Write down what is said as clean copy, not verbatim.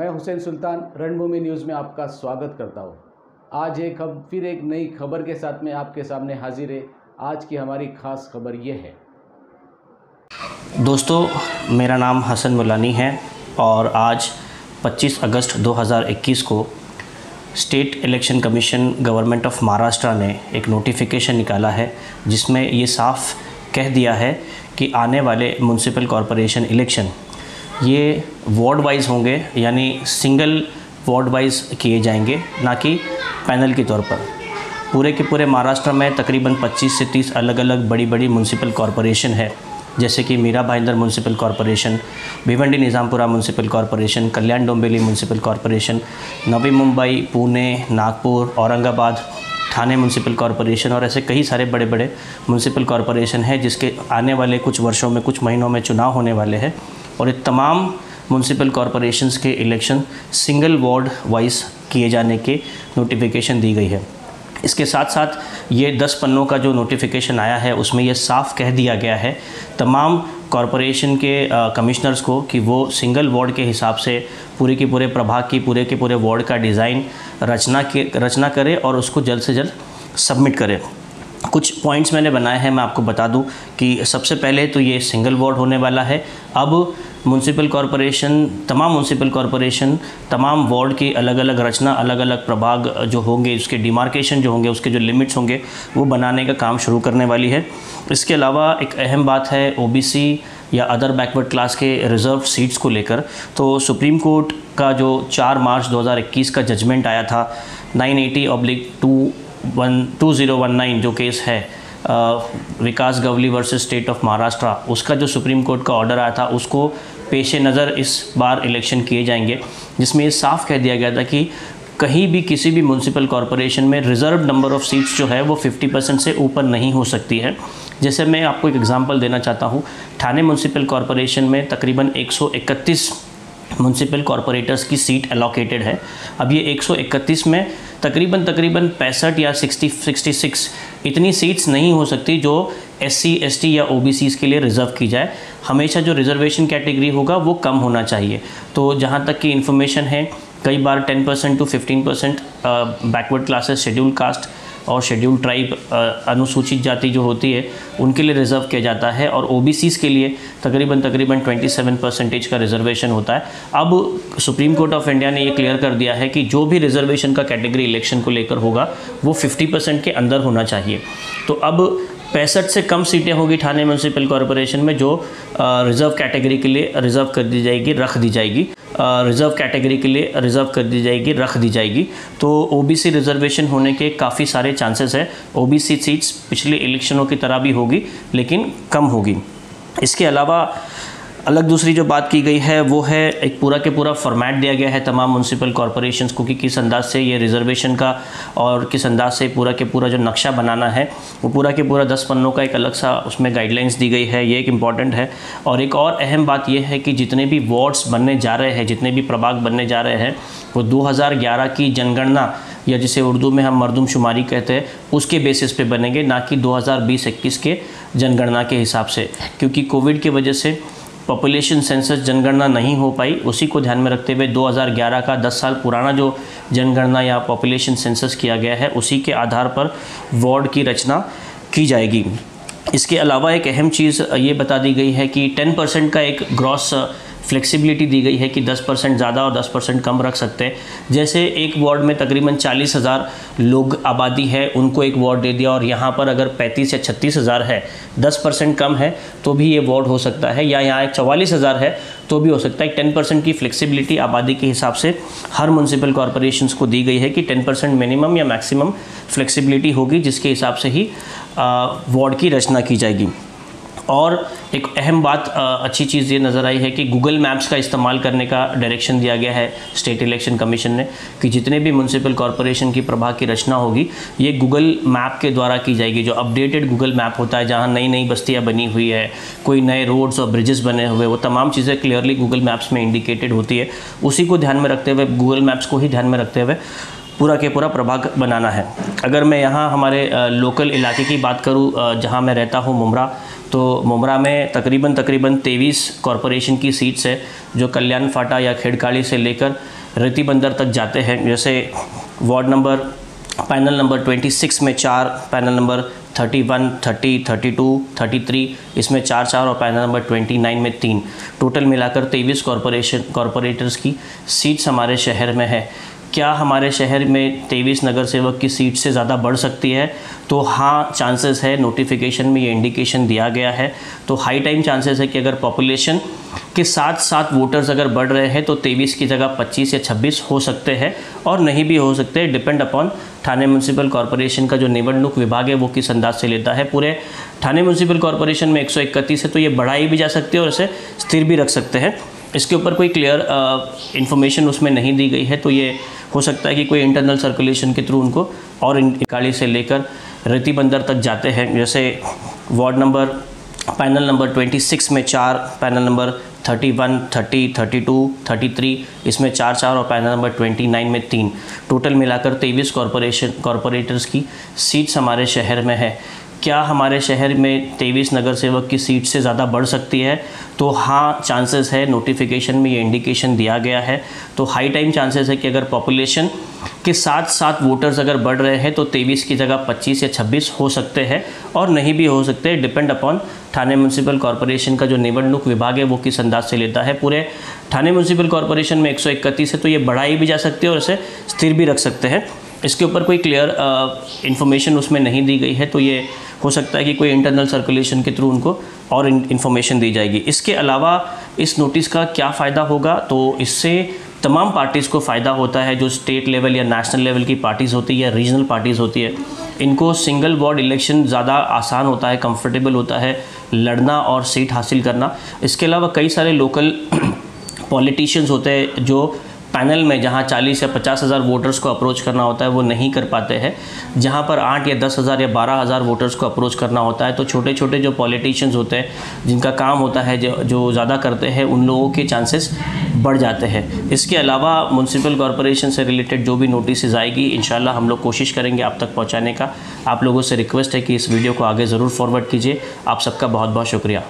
मैं हुसैन सुल्तान रणभूमि न्यूज़ में आपका स्वागत करता हूँ। आज फिर एक नई खबर के साथ में आपके सामने हाजिर है। आज की हमारी ख़ास खबर ये है। दोस्तों, मेरा नाम हसन मुलानी है और आज 25 अगस्त 2021 को state election commission government of Maharashtra ने एक नोटिफिकेशन निकाला है जिसमें ये साफ कह दिया है कि आने वाले म्युनिसिपल कॉरपोरेशन इलेक्शन ये वार्ड वाइज होंगे, यानी सिंगल वार्ड वाइज किए जाएंगे, ना कि पैनल के तौर पर। पूरे के पूरे महाराष्ट्र में तकरीबन 25 से 30 अलग अलग बड़ी बड़ी म्युनिसिपल कॉरपोरेशन है, जैसे कि Mira Bhayandar municipal corporation, Bhiwandi Nizampura municipal corporation, Kalyan Dombivli municipal corporation, Navi Mumbai, Pune, Nagpur, Aurangabad, Thane municipal corporation और ऐसे कई सारे बड़े बड़े म्युनिसिपल कॉरपोरेशन है जिसके आने वाले कुछ वर्षों में, कुछ महीनों में चुनाव होने वाले हैं। और ये तमाम म्युनिसिपल कॉरपोरेशंस के इलेक्शन सिंगल वार्ड वाइज किए जाने के नोटिफिकेशन दी गई है। इसके साथ साथ ये 10 पन्नों का जो नोटिफिकेशन आया है उसमें ये साफ कह दिया गया है तमाम कॉरपोरेशन के कमिश्नर्स को कि वो सिंगल वार्ड के हिसाब से पूरे के पूरे प्रभाग की, पूरे के पूरे वार्ड का डिज़ाइन रचना करे और उसको जल्द से जल्द सबमिट करे। कुछ पॉइंट्स मैंने बनाए हैं, मैं आपको बता दूं कि सबसे पहले तो ये सिंगल वार्ड होने वाला है। अब म्युनिसिपल कॉरपोरेशन, तमाम म्युनिसिपल कॉरपोरेशन, तमाम वार्ड की अलग अलग रचना, अलग अलग प्रभाग जो होंगे, उसके डिमार्केशन जो होंगे, उसके जो लिमिट्स होंगे, वो बनाने का काम शुरू करने वाली है। इसके अलावा एक अहम बात है ओबीसी या अदर बैकवर्ड क्लास के रिज़र्व सीट्स को लेकर। तो सुप्रीम कोर्ट का जो 4 मार्च 2021 का जजमेंट आया था 980/2019 जो केस है Vikas Gawli versus state of Maharashtra, उसका जो सुप्रीम कोर्ट का ऑर्डर आया था उसको पेश नज़र इस बार इलेक्शन किए जाएंगे, जिसमें ये साफ कह दिया गया था कि कहीं भी किसी भी म्युनिसिपल कॉरपोरेशन में रिज़र्व नंबर ऑफ़ सीट्स जो है वो 50% से ऊपर नहीं हो सकती है। जैसे मैं आपको एक एग्जांपल देना चाहता हूँ, ठाणे म्युनिसिपल कॉरपोरेशन में तकरीबन 131 म्युनिसिपल कॉरपोरेटर्स की सीट एलोकेटेड है। अब ये 131 में तकरीबन 65 या 66 इतनी सीट्स नहीं हो सकती जो SC, ST या OBCs के लिए रिज़र्व की जाए। हमेशा जो रिज़र्वेशन कैटेगरी होगा वो कम होना चाहिए। तो जहाँ तक की इन्फॉर्मेशन है, कई बार 10% to 15% backward classes, schedule caste और शेड्यूल ट्राइब, अनुसूचित जाति जो होती है उनके लिए रिज़र्व किया जाता है, और OBCs के लिए तकरीबन 27% का रिज़र्वेशन होता है। अब सुप्रीम कोर्ट ऑफ इंडिया ने ये क्लियर कर दिया है कि जो भी रिज़र्वेशन का कैटेगरी इलेक्शन को लेकर होगा वो 50% के अंदर होना चाहिए। तो अब 65 से कम सीटें होगी ठाणे म्युनिसिपल कॉरपोरेशन में जो रिज़र्व कैटेगरी के लिए रिज़र्व कर दी जाएगी, रख दी जाएगी। रिज़र्व कैटेगरी के लिए रिज़र्व कर दी जाएगी, रख दी जाएगी। तो OBC रिज़र्वेशन होने के काफ़ी सारे चांसेस है। OBC सीट्स पिछले इलेक्शनों की तरह भी होगी लेकिन कम होगी। इसके अलावा अलग दूसरी जो बात की गई है वो है एक पूरा के पूरा फॉर्मेट दिया गया है तमाम म्युनिसिपल कॉरपोरेशंस को कि किस अंदाज से ये रिज़र्वेशन का और किस अंदाज से पूरा के पूरा जो नक्शा बनाना है वो पूरा के पूरा 10 पन्नों का एक अलग सा उसमें गाइडलाइंस दी गई है। ये एक इम्पॉर्टेंट है। और एक और अहम बात ये है कि जितने भी वार्ड्स बनने जा रहे हैं, जितने भी प्रभाग बनने जा रहे हैं, वो 2011 की जनगणना या जिसे उर्दू में हम मरदमशुमारी कहते हैं उसके बेसिस पे बनेंगे, ना कि 2020-21 के जनगणना के हिसाब से। क्योंकि कोविड की वजह से पॉपुलेशन सेंसस जनगणना नहीं हो पाई, उसी को ध्यान में रखते हुए 2011 का 10 साल पुराना जो जनगणना या पॉपुलेशन सेंसस किया गया है उसी के आधार पर वार्ड की रचना की जाएगी। इसके अलावा एक अहम चीज़ ये बता दी गई है कि 10% का एक ग्रॉस फ्लेक्सिबिलिटी दी गई है कि 10% ज़्यादा और 10% कम रख सकते हैं। जैसे एक वार्ड में तकरीबन 40,000 लोग आबादी है, उनको एक वार्ड दे दिया और यहाँ पर अगर 35 या 36,000 है, 10% कम है तो भी ये वार्ड हो सकता है, या यहाँ 44,000 है तो भी हो सकता है। 10% की फ्लेक्सिबिलिटी आबादी के हिसाब से हर म्युनिसिपल कॉरपोरेशंस को दी गई है कि 10% मिनिमम या मैक्सिमम फ्लेक्सिबिलिटी होगी, जिसके हिसाब से ही वार्ड की रचना की जाएगी। और एक अहम बात, अच्छी चीज़ ये नज़र आई है कि गूगल मैप्स का इस्तेमाल करने का डायरेक्शन दिया गया है स्टेट इलेक्शन कमीशन ने कि जितने भी म्युनिसिपल कॉरपोरेशन की प्रभाग की रचना होगी ये गूगल मैप के द्वारा की जाएगी। जो अपडेटेड गूगल मैप होता है, जहाँ नई नई बस्तियाँ बनी हुई है, कोई नए रोड्स और ब्रिजेस बने हुए, वो तमाम चीज़ें क्लियरली गूगल मैप्स में इंडिकेटेड होती है। उसी को ध्यान में रखते हुए, गूगल मैप्स को ही ध्यान में रखते हुए पूरा के पूरा प्रभाग बनाना है। अगर मैं यहाँ हमारे लोकल इलाके की बात करूँ, जहाँ मैं रहता हूँ मुमरा, तो मुमरा में तकरीबन 23 कॉरपोरेशन की सीट्स है जो कल्याण फाटा या खेड़काली से लेकर रेती बंदर तक जाते हैं। जैसे वार्ड नंबर पैनल नंबर 26 में 4, पैनल नंबर 31, 30, 32, 33 इसमें 4 और पैनल नंबर 29 में 3, टोटल मिलाकर 23 कॉरपोरेटर्स की सीट्स हमारे शहर में है। क्या हमारे शहर में 23 नगर सेवक की सीट से ज़्यादा बढ़ सकती है? तो हाँ, चांसेस है। नोटिफिकेशन में ये इंडिकेशन दिया गया है। तो हाई टाइम चांसेस है कि अगर पॉपुलेशन के साथ साथ वोटर्स अगर बढ़ रहे हैं तो 23 की जगह 25 या 26 हो सकते हैं और नहीं भी हो सकते, depend upon Thane municipal corporation का जो निवडणूक विभाग है वो किस अंदाज से लेता है। पूरे ठाणे म्यूनसिपल कॉरपोरेशन में 131 है तो ये बढ़ाई भी जा सकती है और इसे स्थिर भी रख सकते हैं। इसके ऊपर कोई क्लियर इन्फॉर्मेशन उसमें नहीं दी गई है, तो ये हो सकता है कि कोई इंटरनल सर्कुलेशन के थ्रू उनको और इकाड़ी से लेकर रेती बंदर तक जाते हैं। जैसे वार्ड नंबर पैनल नंबर 26 में 4, पैनल नंबर 31, 30, 32, 33 इसमें 4 और पैनल नंबर 29 में 3, टोटल मिलाकर 23 कॉरपोरेटर्स की सीट्स हमारे शहर में है। क्या हमारे शहर में 23 नगर सेवक की सीट से ज़्यादा बढ़ सकती है? तो हाँ, चांसेस है। नोटिफिकेशन में ये इंडिकेशन दिया गया है। तो हाई टाइम चांसेस है कि अगर पॉपुलेशन के साथ साथ वोटर्स अगर बढ़ रहे हैं तो 23 की जगह 25 या 26 हो सकते हैं और नहीं भी हो सकते, depend upon Thane municipal corporation का जो निवडणूक विभाग है वो किस अंदाज से लेता है। पूरे ठाणे म्यूनसिपल कॉरपोरेशन में 131 है तो ये बढ़ाई भी जा सकती है और इसे स्थिर भी रख सकते हैं। इसके ऊपर कोई क्लियर इन्फॉर्मेशन उसमें नहीं दी गई है, तो ये हो सकता है कि कोई इंटरनल सर्कुलेशन के थ्रू उनको और इन्फॉर्मेशन दी जाएगी। इसके अलावा इस नोटिस का क्या फ़ायदा होगा? तो इससे तमाम पार्टीज़ को फ़ायदा होता है। जो स्टेट लेवल या नेशनल लेवल की पार्टीज़ होती है या रीजनल पार्टीज़ होती है, इनको सिंगल वार्ड इलेक्शन ज़्यादा आसान होता है, कंफर्टेबल होता है लड़ना और सीट हासिल करना। इसके अलावा कई सारे लोकल पॉलिटिशियंस होते हैं जो पैनल में जहां 40 या 50 हज़ार वोटर्स को अप्रोच करना होता है वो नहीं कर पाते हैं। जहां पर 8 या 10 हज़ार या 12 हज़ार वोटर्स को अप्रोच करना होता है तो छोटे छोटे जो पॉलिटिशियंस होते हैं जिनका काम होता है जो ज़्यादा करते हैं उन लोगों के चांसेस बढ़ जाते हैं। इसके अलावा म्यूनसिपल कॉरपोरेशन से रिलेटेड जो भी नोटिस आएगी इंशाल्लाह हम लोग कोशिश करेंगे आप तक पहुँचाने का। आप लोगों से रिक्वेस्ट है कि इस वीडियो को आगे ज़रूर फॉरवर्ड कीजिए। आप सबका बहुत बहुत शुक्रिया।